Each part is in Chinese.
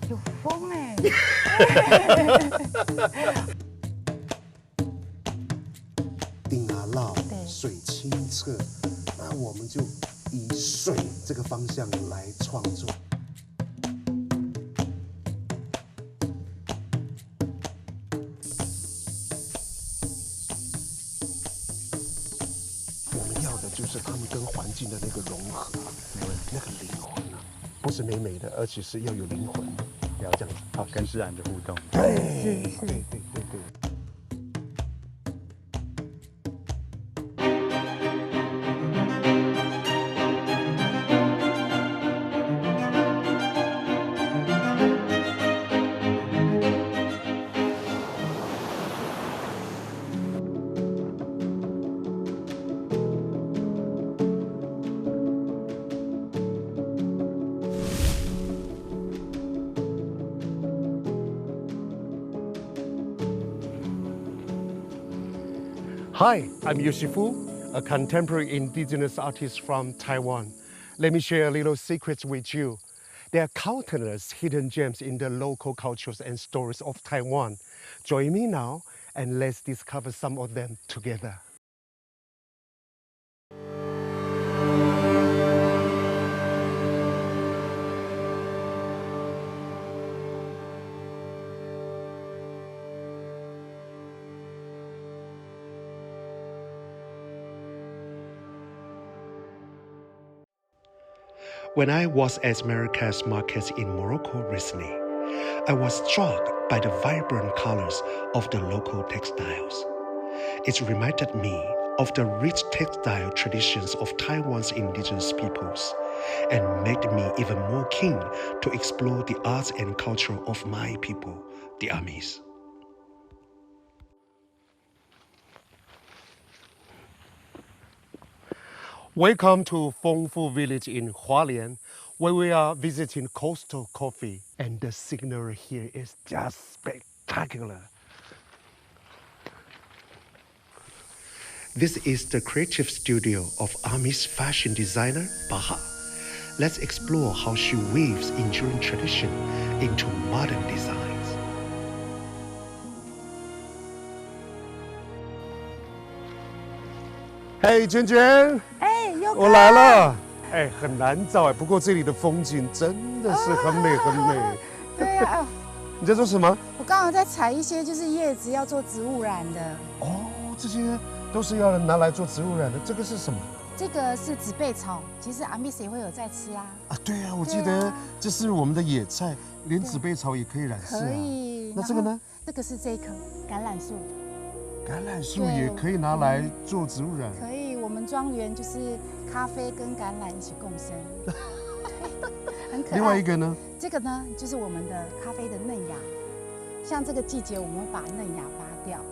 有风哎。丁阿绕对，水清澈，那我们就以水这个方向来创作。我们要的就是他们跟环境的那个融合，那个灵魂啊，不是美美的，而且是要有灵魂，要这样子。好，跟自然的互动。对，是对对对对。Hi, I'm Yoshifu, a contemporary indigenous artist from Taiwan. Let me share a little secret with you. There are countless hidden gems in the local cultures and stories of Taiwan. Join me now and let's discover some of them together. When I was at Marrakesh markets in Morocco recently, I was struck by the vibrant colors of the local textiles. It reminded me of the rich textile traditions of Taiwan's indigenous peoples and made me even more keen to explore the arts and culture of my people, the Amis. Welcome to Fengfu Village in Hualien, where we are visiting coastal coffee, and the scenery here is just spectacular. This is the creative studio of Amis fashion designer Baha. Let's explore how she weaves enduring tradition into modern designs. Hey, 娟娟，哎，又我来了。哎，很难找哎，不过这里的风景真的是很美很美。对啊，你在做什么？我刚好在采一些就是叶子要做植物染的。哦，这些都是要拿来做植物染的。这个是什么？这个是紫贝草，其实阿密斯也会有在吃啊。啊，对啊，我记得这是我们的野菜，连紫贝草也可以染色啊。可以。那这个呢？这个是这一棵橄榄树。橄榄树也可以拿来做植物染。可以，我们庄园就是咖啡跟橄榄一起共生，很可爱。另外一个呢？这个呢，就是我们的咖啡的嫩芽。像这个季节，我们会把嫩芽拔掉，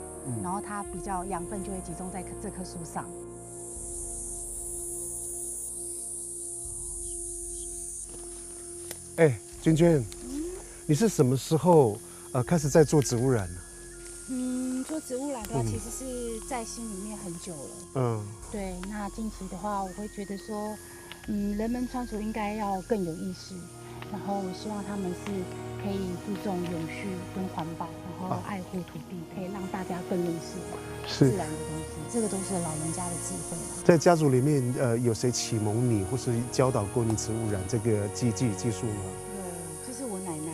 然后它比较养分就会集中在这棵树上。哎，娟娟，你是什么时候开始在做植物染呢？做植物染的话，其实是在心里面很久了。对。那近期的话，我会觉得说，人们穿着应该要更有意识，然后我希望他们是可以注重永续跟环保，然后爱护土地，可以让大家更认识自然的东西。这个都是老人家的智慧啦。在家族里面，有谁启蒙你，或是教导过你植物染这个技术吗？有，就是我奶奶。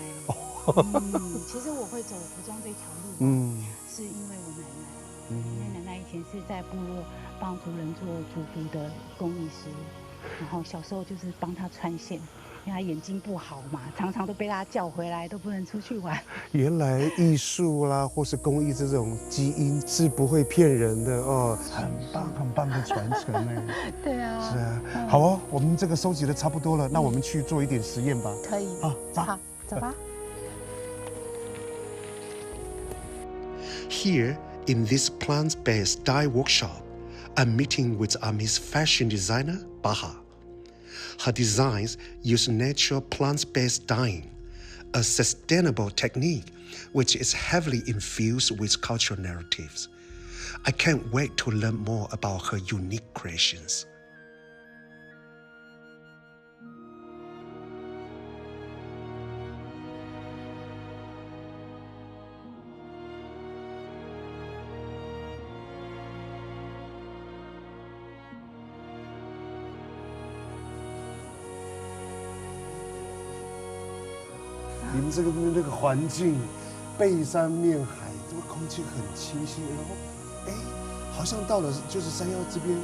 其实我会走服装这条路，是因为我奶奶。因为奶奶以前是在部落帮族人做族服的工艺师，然后小时候就是帮她穿线，因为她眼睛不好嘛，常常都被她叫回来，都不能出去玩。原来艺术啦，或是工艺这种基因是不会骗人的哦，很棒很棒的传承哎。对啊，是啊，好哦，我们这个收集的差不多了，那我们去做一点实验吧。可以。好，走。好，走吧。Here, in this plant-based dye workshop, I'm meeting with Amis fashion designer, Baha. Her designs use natural plant-based dyeing, a sustainable technique which is heavily infused with cultural narratives. I can't wait to learn more about her unique creations. 你们这个那个环境，背山面海，这个空气很清新，然后，哎，好像到了就是山腰这边，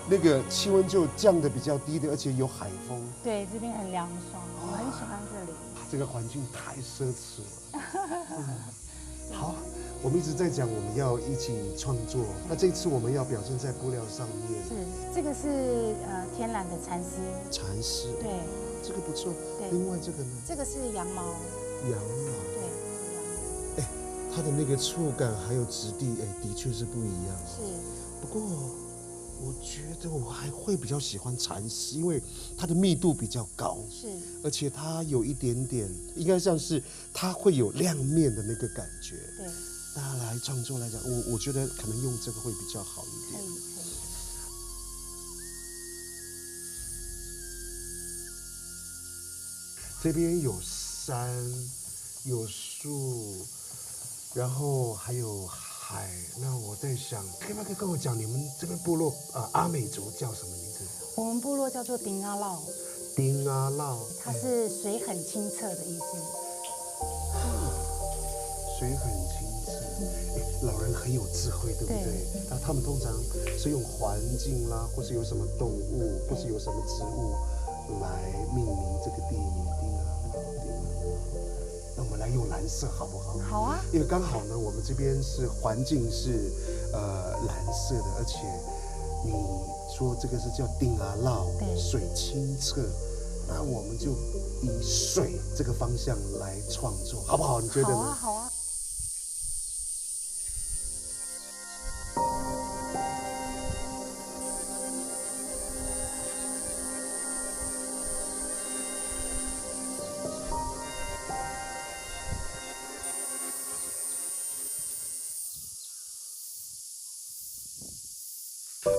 那个气温就降得比较低的，而且有海风。对，这边很凉爽，我很喜欢这里。这个环境太奢侈了。好，我们一直在讲我们要一起创作，那这次我们要表现在布料上面。是，这个是天然的蚕丝。蚕丝。对，这个不错。对。另外这个呢？这个是羊毛。羊毛。对，羊毛。哎，它的那个触感还有质地，哎，的确是不一样。是。不过，我觉得我还会比较喜欢蚕丝，因为它的密度比较高，是，而且它有一点点，应该像是它会有亮面的那个感觉。对，那来创作来讲，我觉得可能用这个会比较好一点。可以。这边有山，有树，然后还有海。那我在想，可不可以跟我讲你们这边部落阿美族叫什么名字？我们部落叫做丁阿烙。丁阿烙，它是水很清澈的意思。水很清澈，老人很有智慧，对不对？那他们通常是用环境啦，或是有什么动物，或是有什么植物来命名这个地名丁阿烙。那我们来用蓝色好不好？好啊。因为刚好呢，我们这边是环境是蓝色的，而且你说这个是叫丁阿烙，水清澈。那我们就以水这个方向来创作，好不好？你觉得呢？好啊，好啊。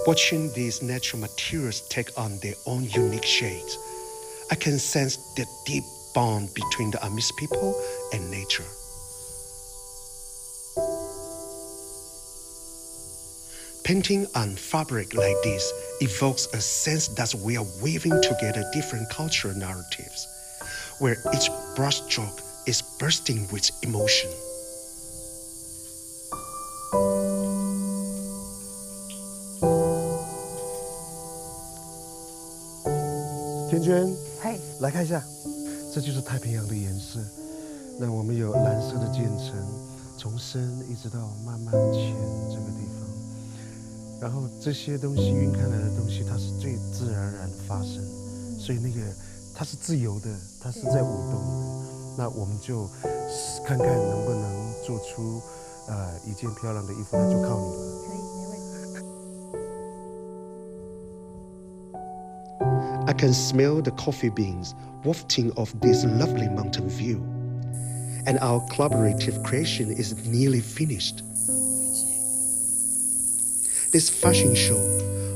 Watching these natural materials take on their own unique shades, I can sense the deep bond between the Amis people and nature. Painting on fabric like this evokes a sense that we are weaving together different cultural narratives, where each brushstroke is bursting with emotion.圈圈，嘿，来看一下，这就是太平洋的颜色。那我们有蓝色的渐层，从深一直到慢慢浅这个地方。然后这些东西晕开来的东西，它是最自然而然的发生，所以那个它是自由的，它是在舞动的。那我们就看看能不能做出一件漂亮的衣服，那就靠你了。可以，没问题。I can smell the coffee beans wafting off this lovely mountain view, and our collaborative creation is nearly finished. This fashion show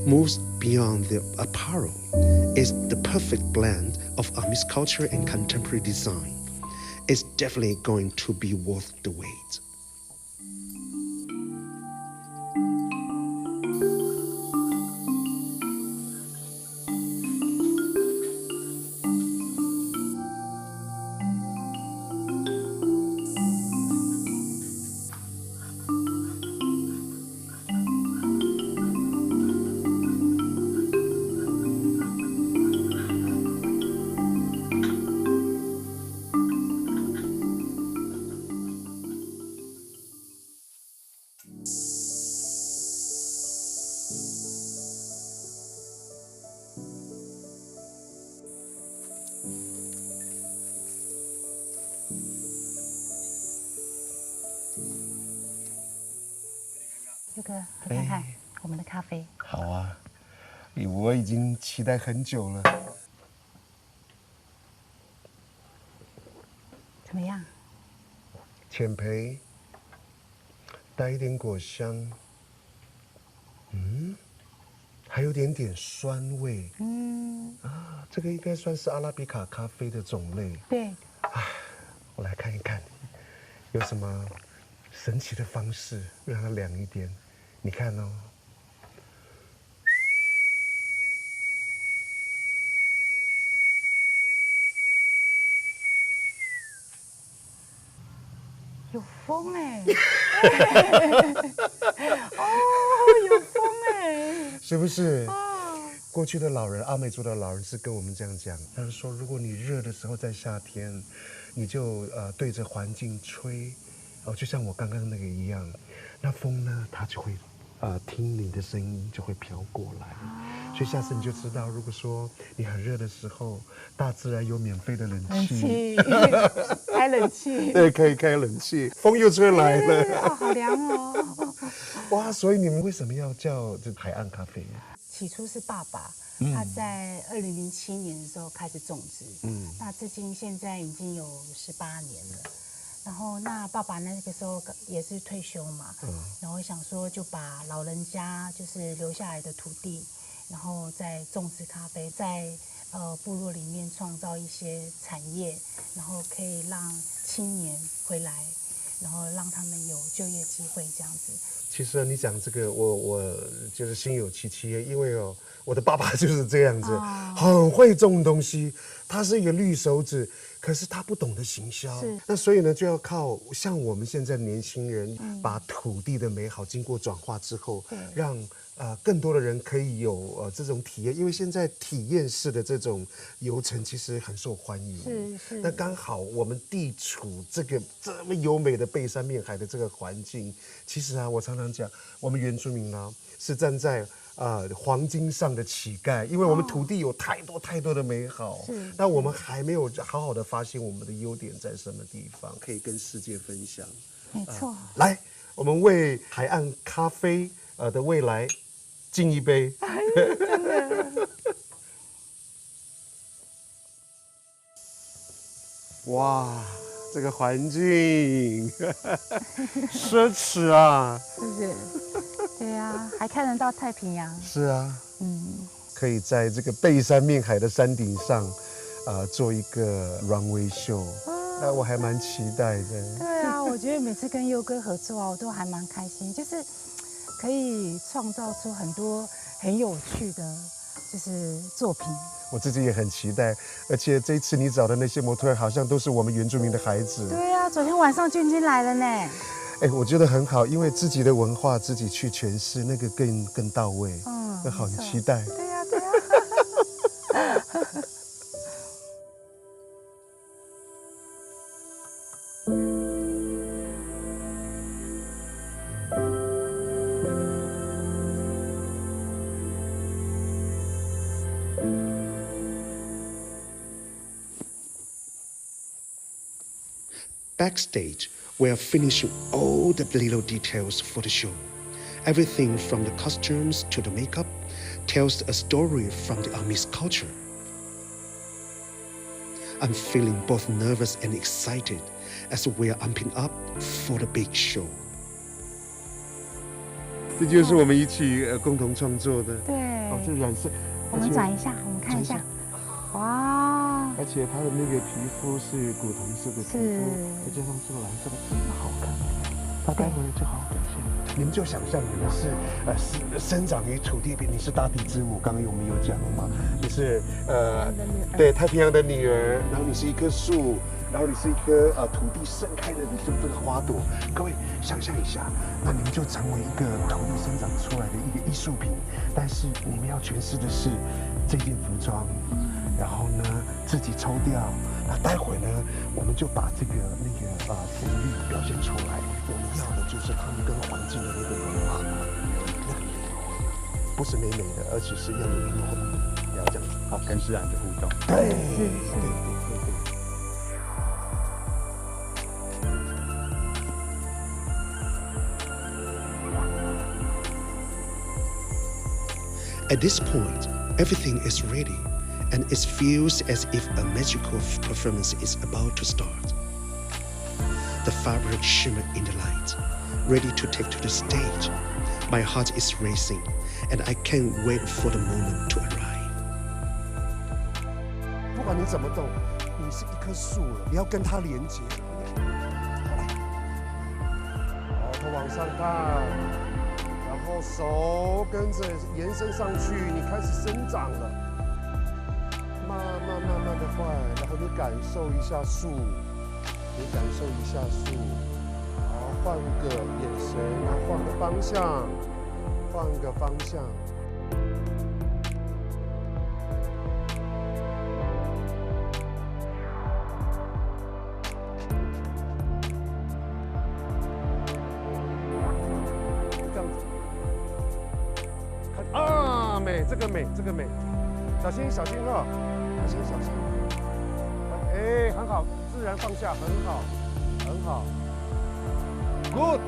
moves beyond the apparel. It's the perfect blend of Amis culture and contemporary design. It's definitely going to be worth the wait.佑哥，喝看看我们的咖啡。好啊，我已经期待很久了。怎么样？浅焙，带一点果香，还有点酸味。这个应该算是阿拉比卡咖啡的种类。对。我来看一看，有什么神奇的方式让它凉一点？你看哦。有风哎，哦，有风哎，是不是？哦，过去的老人，阿美族的老人是跟我们这样讲，他是说，如果你热的时候在夏天，你就对着环境吹，就像我刚刚那个一样，那风呢，它就会听你的声音就会飘过来。所以下次你就知道，如果说你很热的时候，大自然有免费的冷气，开冷气，对，可以开冷气，风又吹来了，哦，好凉哦。哇！所以你们为什么要叫这海岸咖啡？起初是爸爸，他在2007年的时候开始种植，那至今现在已经有18年了。然后那爸爸那个时候也是退休嘛，然后想说就把老人家就是留下来的土地，然后再种植咖啡，在部落里面创造一些产业，然后可以让青年回来，然后让他们有就业机会这样子。其实你讲这个，我就是心有戚戚，因为我的爸爸就是这样子，很会种东西，他是一个绿手指，可是他不懂得行销，那所以呢就要靠像我们现在年轻人，把土地的美好经过转化之后，让更多的人可以有这种体验，因为现在体验式的这种游程其实很受欢迎。是。那刚好我们地处这个这么优美的背山面海的这个环境，其实我常常讲，我们原住民呢是站在黄金上的乞丐，因为我们土地有太多的美好，那我们还没有好好的发现我们的优点在什么地方，可以跟世界分享。没错。来，我们为海岸咖啡的未来敬一杯。真的。哇，这个环境奢侈啊！是不是？对呀，还看得到太平洋。是啊，可以在这个背山面海的山顶上，做一个 runway show，我还蛮期待的。对啊，我觉得每次跟佑哥合作我都还蛮开心，就是可以创造出很多很有趣的，就是作品。我自己也很期待，而且这次你找的那些模特好像都是我们原住民的孩子。对啊，昨天晚上就已经来了呢。我觉得很好，因为自己的文化自己去诠释，那个更到位。那好，很期待。对呀。Backstage, we are finishing all the little details for the show. Everything from the costumes to the makeup tells a story from the Amis culture. I'm feeling both nervous and excited as we are amping up for the big show. 这就是我们一起共同创作的。对。这染色，我们转一下，我们看一下。哇！而且它的那个皮肤是古铜色的皮肤，再加上这个蓝色的，真的好看。它待会儿就好好表现。你们就想象你们是生长于土地边，你是大地之母。刚刚我们有讲了嘛，你是对太平洋的女儿，然后你是一棵树，然后你是一棵土地盛开的这个花朵。各位想象一下，那你们就成为一个土地生长出来的一个艺术品，但是你们要诠释的是这件服装。然后呢，自己抽掉，那待会呢，我们就把这个旋律表现出来。我们要的就是他们跟环境的那个融合，不是美美的，而且是要有灵魂的，要这样，好，跟自然的互动。对。At this point, everything is ready. And it feels as if a magical performance is about to start. The fabric shimmered in the light, ready to take to the stage. My heart is racing, and I can't wait for the moment to arrive. 不管你怎么动，你是一棵树了，你要跟它连接。好，来，好，头往上看，然后手跟着延伸上去，你开始生长了。慢慢的换，然后你感受一下树，你感受一下树，换个眼神，然后换个方向，换个方向。这样子，看啊，美，这个美，这个美，小心小心哈，小心小心。哎，很好，自然放下，很好，很好。Good。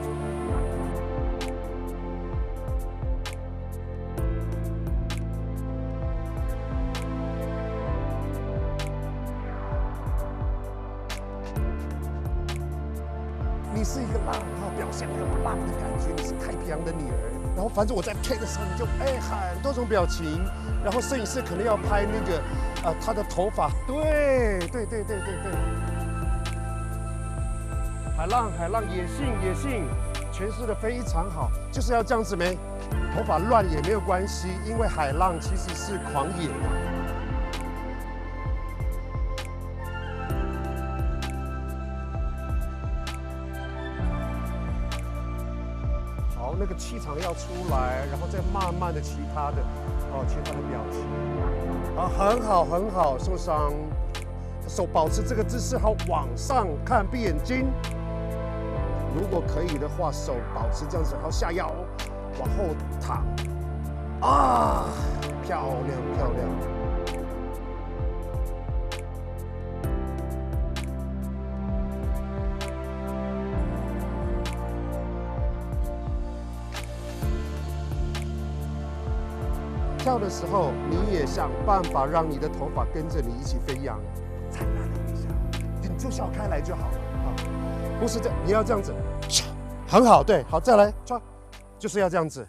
你是一个浪，然后表现很浪的感觉，你是太平洋的女儿。然后反正我在拍的时候，你就很多种表情。然后摄影师可能要拍那个他的头发，对。海浪野性，诠释的非常好，就是要这样子没，头发乱也没有关系，因为海浪其实是狂野的。好，那个气场要出来，然后再慢慢的其他的表情，啊，很好，受伤，手保持这个姿势，好，往上看，闭眼睛。如果可以的话，手保持这样子，好，下腰，往后躺，啊，漂亮。跳的时候，你也想办法让你的头发跟着你一起飞扬，再拉一下，你就笑开来就好了。不是这，你要这样子，很好，对，好，再来，就是要这样子。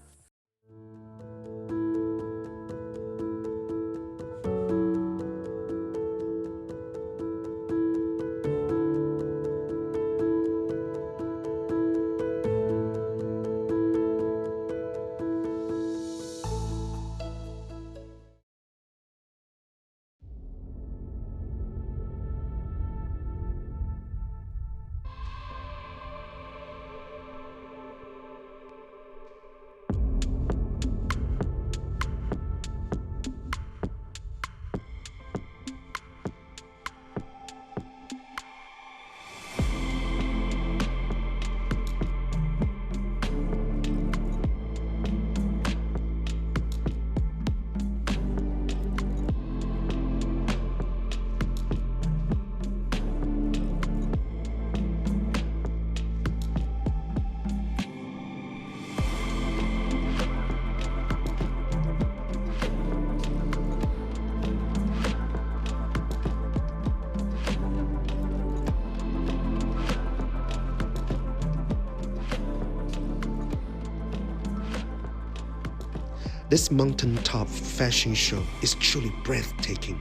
This mountaintop fashion show is truly breathtaking.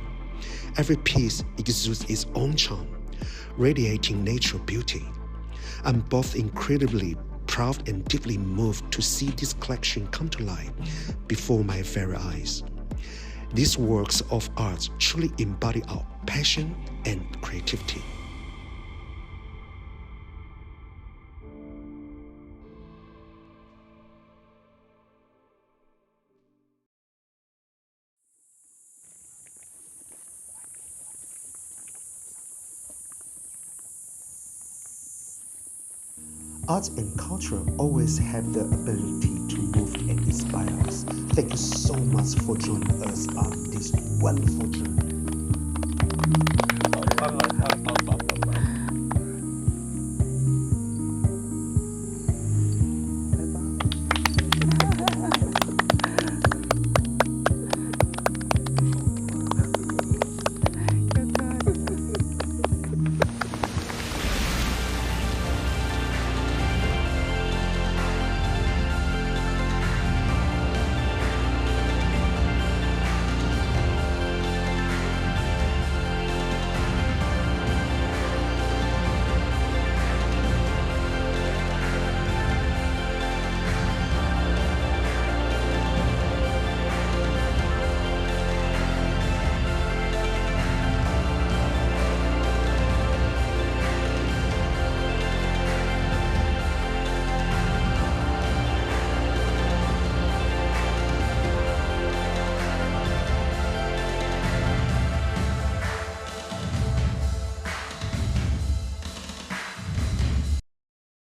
Every piece exudes its own charm, radiating natural beauty. I'm both incredibly proud and deeply moved to see this collection come to life before my very eyes. These works of art truly embody our passion and creativity. Art and culture always have the ability to move and inspire us. Thank you so much for joining us on this wonderful journey.